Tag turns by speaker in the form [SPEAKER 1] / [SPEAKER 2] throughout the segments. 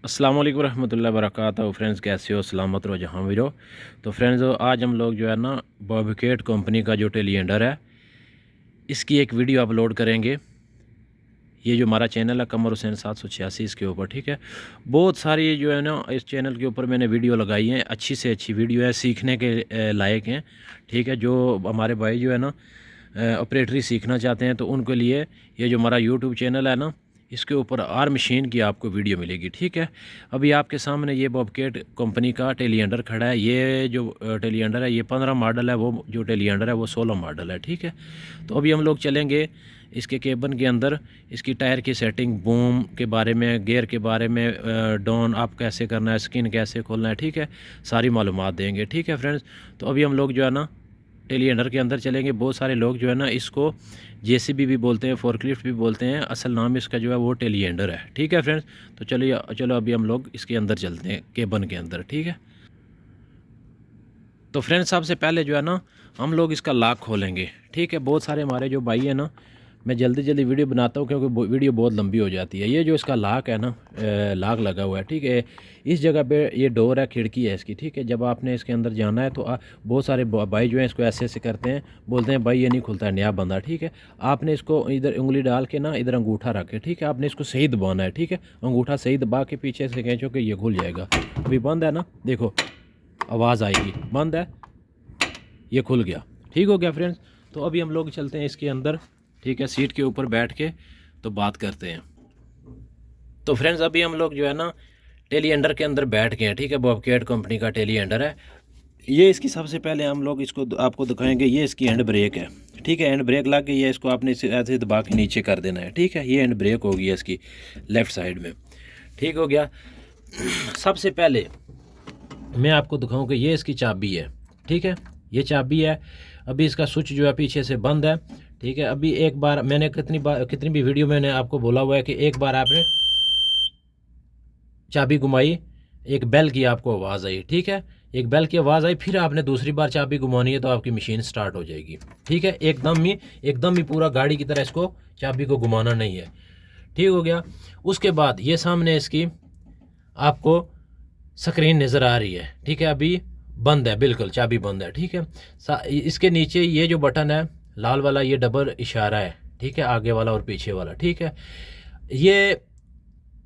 [SPEAKER 1] अस्सलाम वालेकुम रहमतुल्लाहि वबरकातुहू। फ्रेंड्स कैसे हो, सलामत रहो जहाँ भी रहो। तो फ्रेंड्स आज हम लोग जो है ना बॉबकेट कंपनी का जो टेलीएंडर है इसकी एक वीडियो अपलोड करेंगे। ये जो हमारा चैनल है कमर हुसैन 786 इसके ऊपर, ठीक है। बहुत सारी जो है ना इस चैनल के ऊपर मैंने वीडियो लगाई हैं, अच्छी से अच्छी वीडियो है, सीखने के लायक हैं, ठीक है। जो हमारे भाई जो है ना ऑपरेटरी सीखना चाहते हैं तो उनके लिए ये जो हमारा यूट्यूब चैनल है ना इसके ऊपर आर मशीन की आपको वीडियो मिलेगी, ठीक है। अभी आपके सामने ये बॉबकेट कंपनी का टेलीएंडर खड़ा है। ये जो टेलीएंडर है ये 15 मॉडल है, वो जो टेलीएंडर है वो 16 मॉडल है, ठीक है। तो अभी हम लोग चलेंगे इसके केबन के अंदर, इसकी टायर की सेटिंग, बूम के बारे में, गियर के बारे में, डाउन अप कैसे करना है, स्किन कैसे खोलना है, ठीक है। सारी मालूमात देंगे, ठीक है फ्रेंड्स। तो अभी हम लोग जो है ना टेलीएंडर के अंदर चलेंगे। बहुत सारे लोग जो है ना इसको जेसीबी भी बोलते हैं, फोर्कलिफ्ट भी बोलते हैं, असल नाम इसका जो है वो टेलीएंडर है, ठीक है फ्रेंड्स। तो चलो अभी हम लोग इसके अंदर चलते हैं, केबन के अंदर, ठीक है। तो फ्रेंड्स सबसे पहले जो है ना हम लोग इसका लॉक खोलेंगे, ठीक है। बहुत सारे हमारे जो भाई है ना, मैं जल्दी जल्दी वीडियो बनाता हूँ क्योंकि वीडियो बहुत लंबी हो जाती है। ये जो इसका लॉक है ना, लॉक लगा हुआ है, ठीक है। इस जगह पे ये डोर है, खिड़की है इसकी, ठीक है। जब आपने इसके अंदर जाना है तो बहुत सारे भाई जो हैं इसको ऐसे ऐसे करते हैं, बोलते हैं भाई ये नहीं खुलता है, नया बंदा, ठीक है। आपने इसको इधर उंगली डाल के ना इधर अंगूठा रखे, ठीक है। आपने इसको सही दबाना है, ठीक है। अंगूठा सही दबा के पीछे से खींचो कि ये खुल जाएगा। अभी बंद है ना, देखो आवाज़ आएगी, बंद है, ये खुल गया, ठीक हो गया फ्रेंड्स। तो अभी हम लोग चलते हैं इसके अंदर, ठीक है। सीट के ऊपर बैठ के तो बात करते हैं। तो फ्रेंड्स अभी हम लोग जो है ना टेलीएंडर के अंदर बैठ गए हैं, ठीक है। बॉबकेट कंपनी का टेलीएंडर है ये। इसकी सबसे पहले हम लोग इसको आपको दिखाएंगे, ये इसकी हैंड ब्रेक है, ठीक है। हैंड ब्रेक लग गई है, इसको आपने ऐसे दबा के नीचे कर देना है, ठीक है। ये हैंड ब्रेक हो गई है इसकी लेफ़्ट साइड में, ठीक हो गया। सबसे पहले मैं आपको दिखाऊँ कि ये इसकी चाबी है, ठीक है। ये चाबी है। अभी इसका स्विच जो है पीछे से बंद है, ठीक है। अभी एक बार मैंने कितनी भी वीडियो मैंने आपको बोला हुआ है कि एक बार आपने चाबी घुमाई, एक बेल की आपको आवाज़ आई, ठीक है। एक बेल की आवाज़ आई, फिर आपने दूसरी बार चाबी घुमानी है तो आपकी मशीन स्टार्ट हो जाएगी, ठीक है। एकदम ही पूरा गाड़ी की तरह इसको चाबी को घुमाना नहीं है, ठीक हो गया। उसके बाद ये सामने इसकी आपको स्क्रीन नज़र आ रही है, ठीक है। अभी बंद है, बिल्कुल चाबी बंद है, ठीक है। इसके नीचे ये जो बटन है लाल वाला, ये डबल इशारा है, ठीक है, आगे वाला और पीछे वाला, ठीक है। ये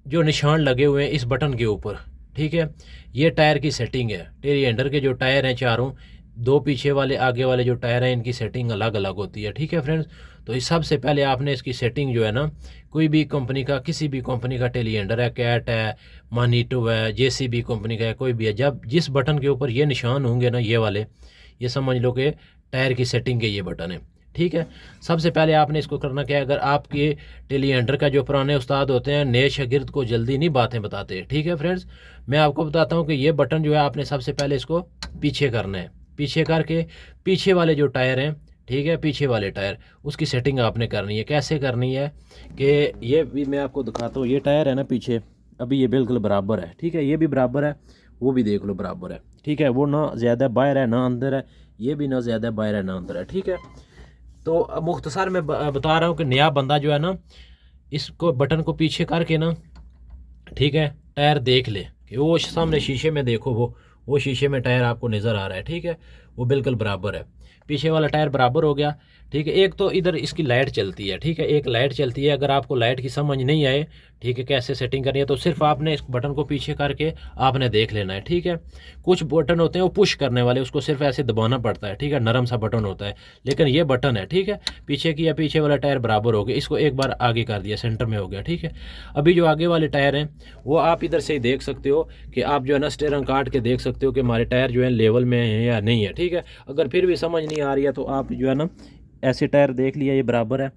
[SPEAKER 1] जो निशान लगे हुए हैं इस बटन के ऊपर, ठीक है, ये टायर की सेटिंग है। टेलीएंडर के जो टायर हैं चारों, दो पीछे वाले आगे वाले जो टायर हैं इनकी सेटिंग अलग अलग होती है, ठीक है फ्रेंड्स। तो इस सबसे पहले आपने इसकी सेटिंग जो है ना, कोई भी कंपनी का, किसी भी कंपनी का टेलीएंडर है, कैट है, मानीटो है, जेसीबी कंपनी का है, कोई भी है, जब जिस बटन के ऊपर ये निशान होंगे ना, ये वाले, ये समझ लो कि टायर की सेटिंग के ये बटन है, ठीक है। सबसे पहले आपने इसको करना क्या है, अगर आपके टेलीएंडर का जो पुराने उस्ताद होते हैं नए शागिर्द को जल्दी नहीं बातें बताते, ठीक है फ्रेंड्स। मैं आपको बताता हूँ कि ये बटन जो है आपने सबसे पहले इसको पीछे करना है। पीछे करके पीछे वाले जो टायर हैं, ठीक है, पीछे वाले टायर, उसकी सेटिंग आपने करनी है। कैसे करनी है कि ये भी मैं आपको दिखाता हूँ। ये टायर है ना पीछे, अभी ये बिल्कुल बराबर है, ठीक है। ये भी बराबर है, वो भी देख लो बराबर है, ठीक है। वो ना ज़्यादा बाहर है ना अंदर है, ये भी ना ज़्यादा बाहर है ना अंदर है, ठीक है। तो मुख्तसर में बता रहा हूँ कि नया बंदा जो है ना, इसको बटन को पीछे करके ना, ठीक है, टायर देख ले कि वो सामने शीशे में देखो, वो शीशे में टायर आपको नज़र आ रहा है, ठीक है, वो बिल्कुल बराबर है। पीछे वाला टायर बराबर हो गया, ठीक है। एक तो इधर इसकी लाइट चलती है, ठीक है, एक लाइट चलती है। अगर आपको लाइट की समझ नहीं आए, ठीक है, कैसे सेटिंग करनी है, तो सिर्फ आपने इस बटन को पीछे करके आपने देख लेना है, ठीक है। कुछ बटन होते हैं वो पुश करने वाले, उसको सिर्फ ऐसे दबाना पड़ता है, ठीक है, नरम सा बटन होता है। लेकिन ये बटन है, ठीक है, पीछे की या पीछे वाला टायर बराबर हो गया, इसको एक बार आगे कर दिया, सेंटर में हो गया, ठीक है। अभी जो आगे वाले टायर हैं वो आप इधर से ही देख सकते हो कि आप जो है ना स्टीयरिंग काट के देख सकते हो कि हमारे टायर जो है लेवल में है या नहीं है, ठीक है। अगर फिर भी समझ नहीं आ रही है तो आप जो है ना ऐसे टायर देख लिया ये बराबर है,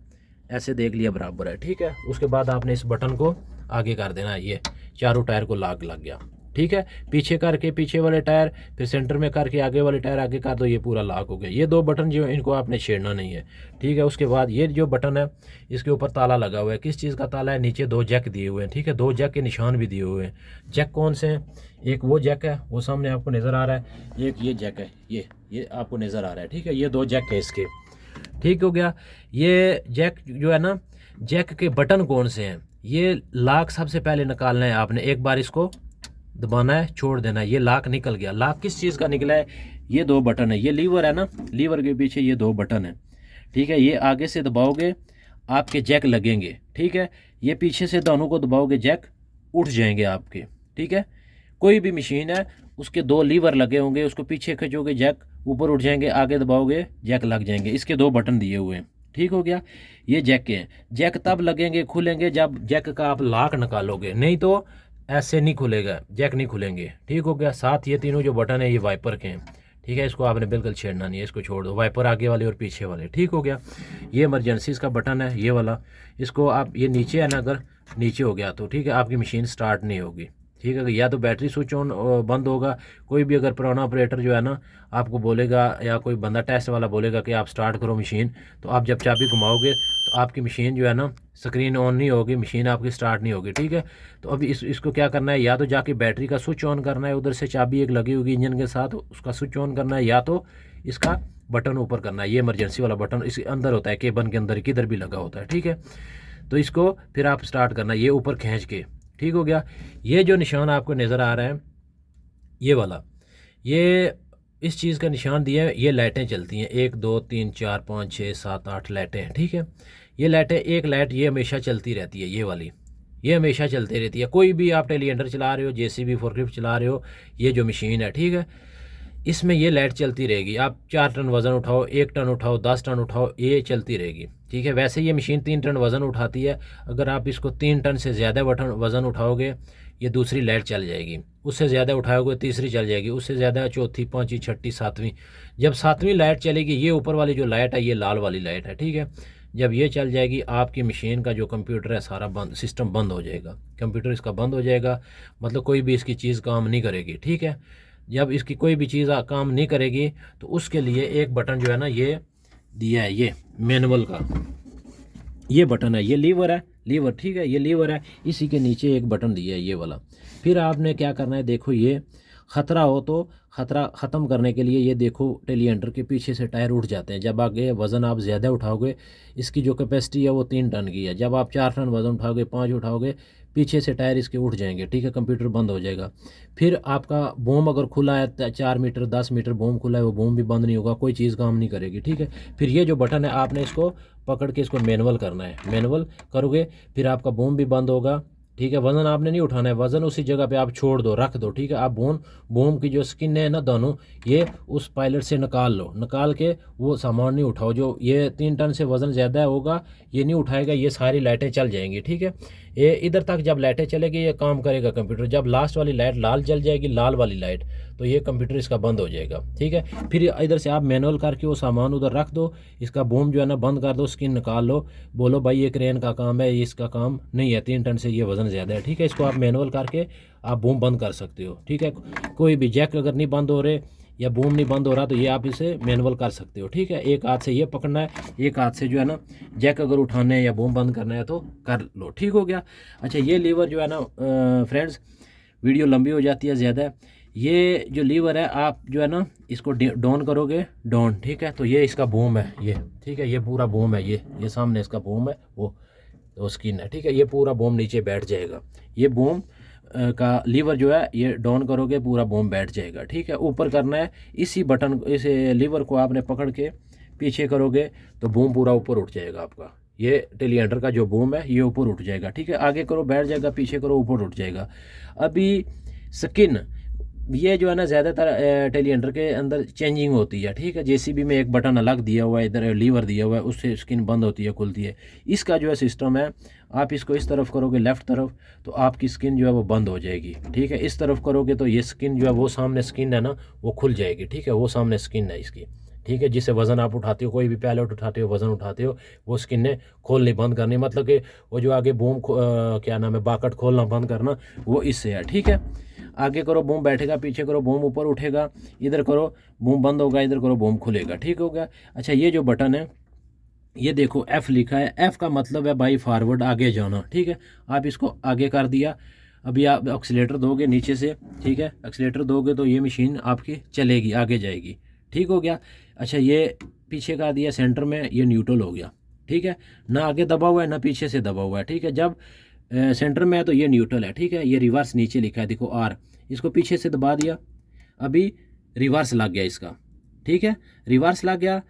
[SPEAKER 1] ऐसे देख लिया बराबर है, ठीक है। उसके बाद आपने इस बटन को आगे कर देना है, ये चारों टायर को लग गया, ठीक है। पीछे करके पीछे वाले टायर, फिर सेंटर में करके आगे वाले टायर आगे कर दो, ये पूरा लॉक हो गया। ये दो बटन जो है इनको आपने छेड़ना नहीं है, ठीक है। उसके बाद ये जो बटन है इसके ऊपर ताला लगा हुआ है। किस चीज़ का ताला है? नीचे दो जैक दिए हुए हैं, ठीक है, दो जैक के निशान भी दिए हुए हैं। जैक कौन से हैं? एक वो जैक है, वो सामने आपको नज़र आ रहा है, एक ये जैक है, ये आपको नज़र आ रहा है, ठीक है। ये दो जैक है इसके, ठीक हो गया। ये जैक जो है ना जैक के बटन कौन से हैं, ये लॉक सबसे पहले निकालना है आपने, एक बार इसको दबाना है, छोड़ देना है, ये लॉक निकल गया। लॉक किस चीज़ का निकला है, ये दो बटन है, ये लीवर है ना, लीवर के पीछे ये दो बटन है, ठीक है। ये आगे से दबाओगे आपके जैक लगेंगे, ठीक है। ये पीछे से दोनों को दबाओगे जैक उठ जाएंगे आपके, ठीक है। कोई भी मशीन है उसके दो लीवर लगे होंगे, उसको पीछे खींचोगे जैक ऊपर उठ जाएंगे, आगे दबाओगे जैक लग जाएंगे। इसके दो बटन दिए हुए हैं, ठीक हो गया। ये जैक के हैं। जैक तब लगेंगे खुलेंगे जब जैक का आप लॉक निकालोगे, नहीं तो ऐसे नहीं खुलेगा, जैक नहीं खुलेंगे, ठीक हो गया। साथ ये तीनों जो बटन है ये वाइपर के हैं, ठीक है। इसको आपने बिल्कुल छेड़ना नहीं है, इसको छोड़ दो, वाइपर आगे वाले और पीछे वाले, ठीक हो गया। ये इमरजेंसीज का बटन है ये वाला, इसको आप, ये नीचे है ना, अगर नीचे हो गया तो ठीक है आपकी मशीन स्टार्ट नहीं होगी, ठीक है। या तो बैटरी स्विच ऑन बंद होगा, कोई भी अगर पुराना ऑपरेटर जो है ना आपको बोलेगा, या कोई बंदा टेस्ट वाला बोलेगा कि आप स्टार्ट करो मशीन, तो आप जब चाबी घुमाओगे तो आपकी मशीन जो है ना स्क्रीन ऑन नहीं होगी, मशीन आपकी स्टार्ट नहीं होगी, ठीक है। तो अभी इसको क्या करना है, या तो जाके बैटरी का स्विच ऑन करना है, उधर से चाबी एक लगी होगी इंजन के साथ, उसका स्विच ऑन करना है, या तो इसका बटन ऊपर करना है। ये इमरजेंसी वाला बटन इसके अंदर होता है, केबन के अंदर किधर भी लगा होता है, ठीक है। तो इसको फिर आप स्टार्ट करना है, ये ऊपर खींच के, ठीक हो गया। ये जो निशान आपको नज़र आ रहा है ये वाला, ये इस चीज़ का निशान दिया है, ये लाइटें चलती हैं, 1 2 3 4 5 6 7 8 लाइटें हैं, ठीक है। ये लाइटें, एक लाइट ये हमेशा चलती रहती है, ये वाली ये हमेशा चलती रहती है। कोई भी आप टेलीहैंडलर चला रहे हो, जेसीबी फोर्कलिफ्ट चला रहे हो, ये जो मशीन है, ठीक है, इसमें ये लाइट चलती रहेगी। आप 4 टन वज़न उठाओ, 1 टन उठाओ, 10 टन उठाओ, ये चलती रहेगी, ठीक है। वैसे ये मशीन 3 टन वज़न उठाती है, अगर आप इसको 3 टन से ज़्यादा वज़न उठाओगे ये दूसरी लाइट चल जाएगी, उससे ज़्यादा उठाओगे तीसरी चल जाएगी, उससे ज़्यादा चौथी, पाँचवीं, छठी, सातवीं। जब सातवीं लाइट चलेगी, ये ऊपर वाली जो लाइट है ये लाल वाली लाइट है, ठीक है। जब ये चल जाएगी आपकी मशीन का जो कंप्यूटर है सारा बंद, सिस्टम बंद हो जाएगा, कंप्यूटर इसका बंद हो जाएगा, मतलब कोई भी इसकी चीज़ काम नहीं करेगी, ठीक है। जब इसकी कोई भी चीज़ काम नहीं करेगी तो उसके लिए एक बटन जो है ना ये दिया है, ये मैनुअल का ये बटन है, ये लीवर है, लीवर, ठीक है, ये लीवर है, इसी के नीचे एक बटन दिया है ये वाला। फिर आपने क्या करना है, देखो ये ख़तरा हो तो ख़तरा ख़त्म करने के लिए ये देखो टेलीहैंडलर के पीछे से टायर उठ जाते हैं। जब आगे वज़न आप ज़्यादा उठाओगे, इसकी जो कैपेसिटी है वो 3 टन की है, जब आप 4 टन वज़न उठाओगे, 5 उठाओगे, पीछे से टायर इसके उठ जाएंगे, ठीक है, कंप्यूटर बंद हो जाएगा। फिर आपका बूम अगर खुला है 4 मीटर 10 मीटर बूम खुला है, वो बूम भी बंद नहीं होगा, कोई चीज़ काम नहीं करेगी, ठीक है। फिर ये जो बटन है आपने इसको पकड़ के इसको मैनुअल करना है, मैनुअल करोगे फिर आपका बूम भी बंद होगा, ठीक है। वज़न आपने नहीं उठाना है, वज़न उसी जगह पे आप छोड़ दो, रख दो, ठीक है। आप बूम की जो स्किन है ना दोनों, ये उस पायलट से निकाल लो, निकाल के वो सामान नहीं उठाओ, जो ये 3 टन से वज़न ज़्यादा होगा ये नहीं उठाएगा, ये सारी लाइटें चल जाएंगी, ठीक है। ये इधर तक जब लाइटें चलेगी ये काम करेगा कंप्यूटर। जब लास्ट वाली लाइट लाल जल जाएगी, लाल वाली लाइट, तो ये कंप्यूटर इसका बंद हो जाएगा, ठीक है। फिर इधर से आप मैनुअल करके वो सामान उधर रख दो, इसका बूम जो है ना बंद कर दो, स्किन निकाल लो, बोलो भाई ये क्रेन का काम है, ये इसका काम नहीं है, 3 टन से ये वज़न ज़्यादा है, ठीक है। इसको आप मैनुअल करके आप बूम बंद कर सकते हो, ठीक है। कोई भी जैक अगर नहीं बंद हो रहे या बूम नहीं बंद हो रहा तो ये आप इसे मैनुअल कर सकते हो, ठीक है। एक हाथ से ये पकड़ना है, एक हाथ से जो है ना जैक अगर उठाना है या बूम बंद करना है तो कर लो, ठीक हो गया। अच्छा, ये लीवर जो है ना फ्रेंड्स, वीडियो लंबी हो जाती है ज़्यादा, ये जो लीवर है आप जो है ना इसको डाउन करोगे, डाउन, ठीक है। तो ये इसका बूम है, ये, ठीक है, ये पूरा बूम है, ये सामने इसका बूम है, वो स्किन है, ठीक है। ये पूरा बूम नीचे बैठ जाएगा, ये बूम का लीवर जो है ये डाउन करोगे पूरा बूम बैठ जाएगा, ठीक है। ऊपर करना है, इसी बटन इस लीवर को आपने पकड़ के पीछे करोगे तो बूम पूरा ऊपर उठ जाएगा आपका, ये टेलीहैंडलर का जो बूम है ये ऊपर उठ जाएगा, ठीक है। आगे करो बैठ जाएगा, पीछे करो ऊपर उठ जाएगा। अभी स्किन ये जो है ना ज़्यादातर टेलीहैंडलर के अंदर चेंजिंग होती है, ठीक है। जेसीबी में एक बटन अलग दिया हुआ है, इधर लीवर दिया हुआ है, उससे स्किन बंद होती है, खुलती है। इसका जो है सिस्टम है, आप इसको इस तरफ करोगे लेफ़्ट तरफ तो आपकी स्किन जो है वो बंद हो जाएगी, ठीक है। इस तरफ करोगे तो ये स्किन जो है वो सामने स्किन है ना वो खुल जाएगी, ठीक है, वो सामने स्किन है इसकी, ठीक है। जिससे वज़न आप उठाते हो, कोई भी पैलेट उठाते हो, वज़न उठाते हो, वो स्किन ने खोलनी बंद करनी, मतलब कि वो जो आगे बूम क्या नाम है बाकट खोलना बंद करना, वो इससे है, ठीक है। आगे करो बूम बैठेगा, पीछे करो बूम ऊपर उठेगा, इधर करो बूम बंद होगा, इधर करो बूम खुलेगा, ठीक हो गया। अच्छा, ये जो बटन है ये देखो F लिखा है, F का मतलब है बाई फॉरवर्ड, आगे जाना, ठीक है। आप इसको आगे कर दिया, अभी आप एक्सीलेटर दोगे नीचे से, ठीक है, एक्सीलेटर दोगे तो ये मशीन आपकी चलेगी, आगे जाएगी, ठीक हो गया। अच्छा, ये पीछे का दिया सेंटर में, ये न्यूट्रल हो गया, ठीक है, ना आगे दबा हुआ है ना पीछे से दबा हुआ है, ठीक है। जब सेंटर में है तो ये न्यूट्रल है, ठीक है। ये रिवर्स नीचे लिखा है देखो आर, इसको पीछे से दबा दिया, अभी रिवर्स लग गया इसका, ठीक है। रिवर्स लग गया,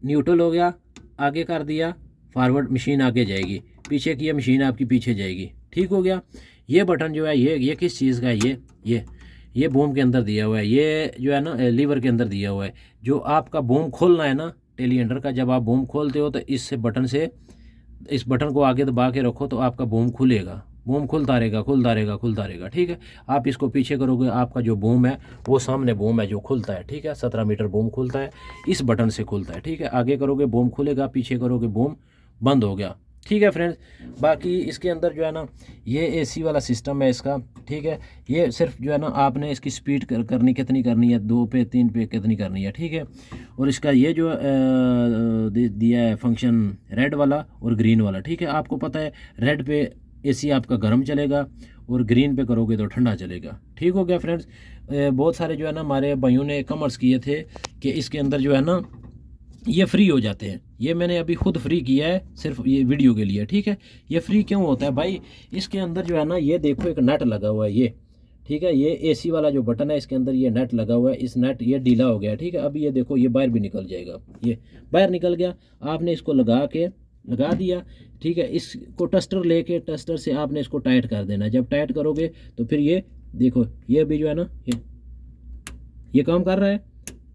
[SPEAKER 1] न्यूट्रल हो गया, आगे कर दिया, फॉरवर्ड मशीन आगे जाएगी, पीछे किया मशीन आपकी पीछे जाएगी, ठीक हो गया। ये बटन जो है ये किस चीज़ का है, ये बूम के अंदर दिया हुआ है, ये जो है ना लीवर के अंदर दिया हुआ है। जो आपका बूम खोलना है ना टेलीहैंडलर का, जब आप बूम खोलते हो तो इस बटन से, इस बटन को आगे दबा के रखो तो आपका बूम खुलेगा, बूम खुलता रहेगा, ठीक है। आप इसको पीछे करोगे, आपका जो बूम है वो सामने बूम है जो खुलता है, ठीक है। 17 मीटर बूम खुलता है, इस बटन से खुलता है, ठीक है। आगे करोगे बूम खुलेगा, पीछे करोगे बूम बंद हो गया, ठीक है फ्रेंड्स। बाकी इसके अंदर जो है ना ये एसी वाला सिस्टम है इसका, ठीक है। ये सिर्फ जो है ना आपने इसकी स्पीड करनी कितनी करनी है, 2 पे 3 पे कितनी करनी है, ठीक है। और इसका ये जो दिया है फंक्शन रेड वाला और ग्रीन वाला, ठीक है। आपको पता है रेड पे एसी आपका गर्म चलेगा और ग्रीन पे करोगे तो ठंडा चलेगा, ठीक हो गया फ्रेंड्स। बहुत सारे जो है ना हमारे भाइयों ने कमेंट्स किए थे कि इसके अंदर जो है ना ये फ्री हो जाते हैं, ये मैंने अभी खुद फ्री किया है सिर्फ ये वीडियो के लिए, ठीक है। ये फ्री क्यों होता है भाई, इसके अंदर जो है ना ये देखो एक नट लगा हुआ है ये, ठीक है। ये एसी वाला जो बटन है इसके अंदर ये नट लगा हुआ है, इस नट ये ढीला हो गया, ठीक है। अभी ये देखो ये बाहर भी निकल जाएगा, ये बाहर निकल गया, आपने इसको लगा दिया, ठीक है। इसको टस्टर लेके टस्टर से आपने इसको टाइट कर देना, जब टाइट करोगे तो फिर ये देखो ये भी जो है ना ये काम कर रहा है,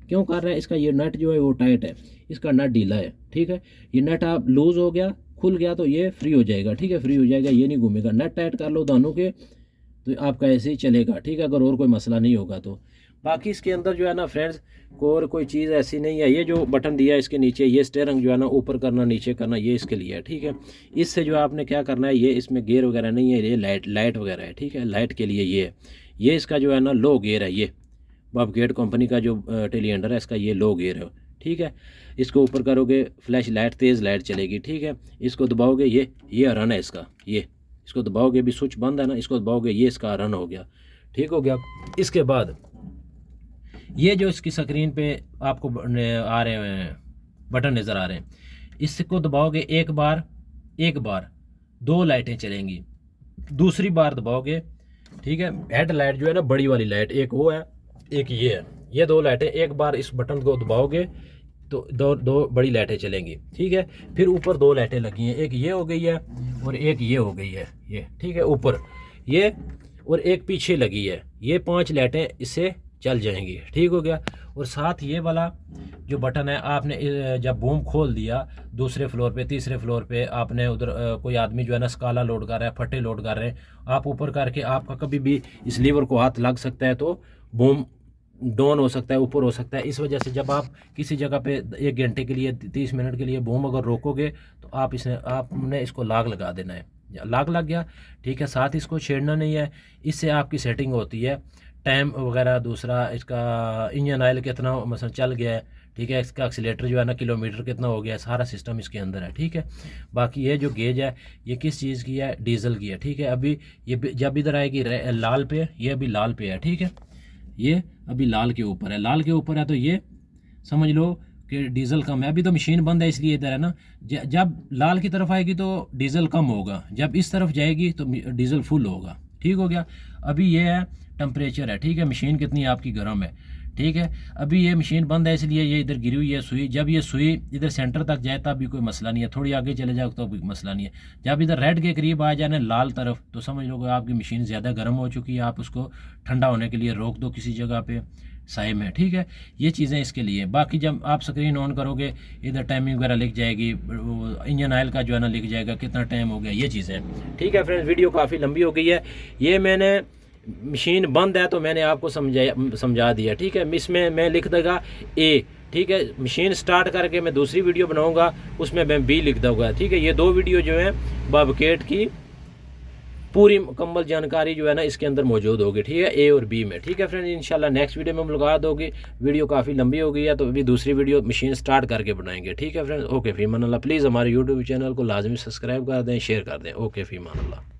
[SPEAKER 1] क्यों कर रहा है, इसका ये नट जो है वो टाइट है, इसका नट ढीला है, ठीक है। ये नट आप लूज हो गया, खुल गया तो ये फ्री हो जाएगा, ठीक है, फ्री हो जाएगा, ये नहीं घूमेगा। नट टाइट कर लो दोनों के तो आपका ऐसे ही चलेगा, ठीक है, अगर और कोई मसला नहीं होगा तो। बाकी इसके अंदर जो है ना फ्रेंड्स और कोई चीज़ ऐसी नहीं है। ये जो बटन दिया है इसके नीचे, ये स्टीयरिंग जो है ना ऊपर करना नीचे करना ये इसके लिए है, ठीक है। इससे जो आपने क्या करना है, ये इसमें गेयर वगैरह नहीं है, ये लाइट वगैरह है, ठीक है। लाइट के लिए ये इसका जो है ना लो गेयर है, ये बॉबकेट कंपनी का जो टेलीहैंडलर है इसका ये लो गेयर है, ठीक है। इसको ऊपर करोगे फ्लैश लाइट तेज़ लाइट चलेगी, ठीक है। इसको दबाओगे ये रन है इसका, ये इसको दबाओगे, भी स्विच बंद है ना, इसको दबाओगे ये इसका रन हो गया, ठीक हो गया। इसके बाद ये जो इसकी स्क्रीन पे आपको आ रहे हैं बटन नज़र आ रहे हैं, इसको दबाओगे एक बार 2 लाइटें चलेंगी, दूसरी बार दबाओगे, ठीक है। हेड लाइट जो है ना बड़ी वाली लाइट, एक वो है एक ये है, ये 2 लाइटें एक बार इस बटन को दबाओगे तो दो बड़ी लाइटें चलेंगी, ठीक है। फिर ऊपर 2 लाइटें लगी हैं, एक ये हो गई है और एक ये हो गई है, ये ठीक है ऊपर ये, और एक पीछे लगी है, ये 5 लाइटें इससे चल जाएंगी, ठीक हो गया। और साथ ये वाला जो बटन है, आपने जब बूम खोल दिया दूसरे फ्लोर पे तीसरे फ्लोर पे, आपने उधर कोई आदमी जो है ना स्काला लोड कर रहा है, फट्टे लोड कर रहे हैं, आप ऊपर करके आपका कभी भी इस लीवर को हाथ लग सकता है तो बूम डाउन हो सकता है, ऊपर हो सकता है। इस वजह से जब आप किसी जगह पे 1 घंटे के लिए 30 मिनट के लिए बूम अगर रोकोगे तो आपने इसको लाग लगा देना है, लाग लग गया, ठीक है। साथ इसको छेड़ना नहीं है, इससे आपकी सेटिंग होती है टाइम वगैरह, दूसरा इसका इंजन ऑयल कितना मसलन चल गया है, ठीक है। इसका एक्सीलेटर जो है ना किलोमीटर कितना हो गया, सारा सिस्टम इसके अंदर है, ठीक है। बाकी ये जो गेज है ये किस चीज़ की है, डीजल की है, ठीक है। अभी ये जब इधर आएगी लाल पे, ये अभी लाल पे है, ठीक है। ये अभी लाल के ऊपर है, लाल के ऊपर है तो ये समझ लो कि डीजल कम है। अभी तो मशीन बंद है इसलिए इधर है ना, जब लाल की तरफ आएगी तो डीजल कम होगा, जब इस तरफ जाएगी तो डीजल फुल होगा, ठीक हो गया। अभी ये है टेम्परेचर है, ठीक है, मशीन कितनी आपकी गर्म है, ठीक है। अभी ये मशीन बंद है इसलिए ये इधर गिरी हुई है सुई, जब ये सुई इधर सेंटर तक जाए तब भी कोई मसला नहीं है, थोड़ी आगे चले जाओ तो भी मसला नहीं है। जब इधर रेड के करीब आ जाए लाल तरफ तो समझ लो कि आपकी मशीन ज़्यादा गर्म हो चुकी है, आप उसको ठंडा होने के लिए रोक दो किसी जगह पे साए में, ठीक है। ये चीज़ें इसके लिए। बाकी जब आप स्क्रीन ऑन करोगे इधर टाइमिंग वगैरह लिख जाएगी, इंजन ऑयल का जो है ना लिख जाएगा कितना टाइम हो गया, ये चीज़ें, ठीक है फ्रेंड्स। वीडियो काफ़ी लंबी हो गई है, ये मैंने मशीन बंद है तो मैंने आपको समझा दिया, ठीक है। इसमें मैं लिख देगा ए, ठीक है। मशीन स्टार्ट करके मैं दूसरी वीडियो बनाऊंगा उसमें मैं बी लिख दूंगा, ठीक है। ये 2 वीडियो जो है बॉबकेट की पूरी मुकम्मल जानकारी जो है ना इसके अंदर मौजूद होगी, ठीक है, ए और बी में, ठीक है फ्रेंड। इंशाल्लाह नेक्स्ट वीडियो में मुलाकात होगी। वीडियो काफ़ी लंबी हो गई है तो अभी दूसरी वीडियो मशीन स्टार्ट करके बनाएंगे, ठीक है फ्रेंड्स। ओके फीमान अल्लाह। प्लीज़ हमारे यूट्यूब चैनल को लाजमी सब्सक्राइब कर दें, शेयर कर दें। ओके फीमान अल्लाह।